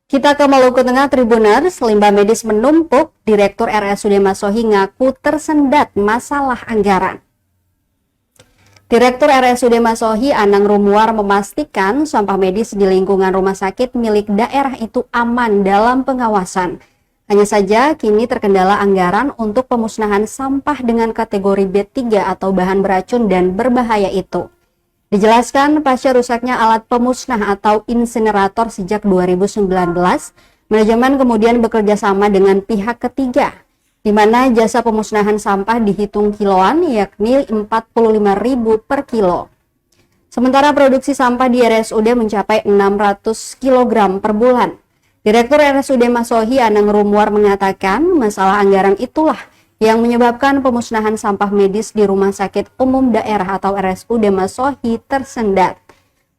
Kita ke Maluku Tengah, Tribuners. Limbah medis menumpuk, Direktur RSUD Masohi ngaku tersendat masalah anggaran. Direktur RSUD Masohi Anang Rumuar memastikan sampah medis di lingkungan rumah sakit milik daerah itu aman dalam pengawasan. Hanya saja kini terkendala anggaran untuk pemusnahan sampah dengan kategori B3 atau bahan beracun dan berbahaya itu. Dijelaskan pasca rusaknya alat pemusnah atau insinerator sejak 2019, manajemen kemudian bekerja sama dengan pihak ketiga, di mana jasa pemusnahan sampah dihitung kiloan yakni 45.000 per kilo. Sementara produksi sampah di RSUD mencapai 600 kg per bulan. Direktur RSUD Masohi Anang Rumuar mengatakan masalah anggaran itulah yang menyebabkan pemusnahan sampah medis di Rumah Sakit Umum Daerah atau RSUD Masohi tersendat.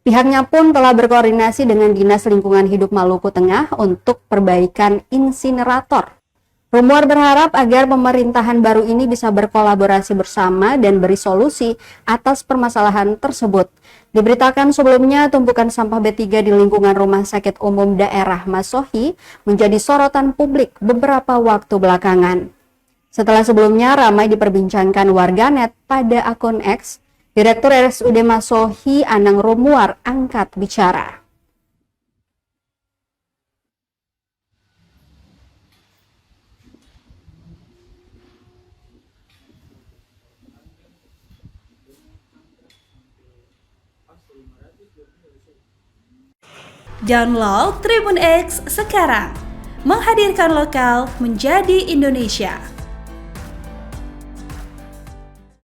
Pihaknya pun telah berkoordinasi dengan Dinas Lingkungan Hidup Maluku Tengah untuk perbaikan insinerator. Rumuar berharap agar pemerintahan baru ini bisa berkolaborasi bersama dan beri solusi atas permasalahan tersebut. Diberitakan sebelumnya tumpukan sampah B3 di lingkungan Rumah Sakit Umum Daerah Masohi menjadi sorotan publik beberapa waktu belakangan. Setelah sebelumnya ramai diperbincangkan warganet pada akun X, Direktur RSUD Masohi Anang Rumuar angkat bicara. Download Tribun X sekarang, menghadirkan lokal menjadi Indonesia.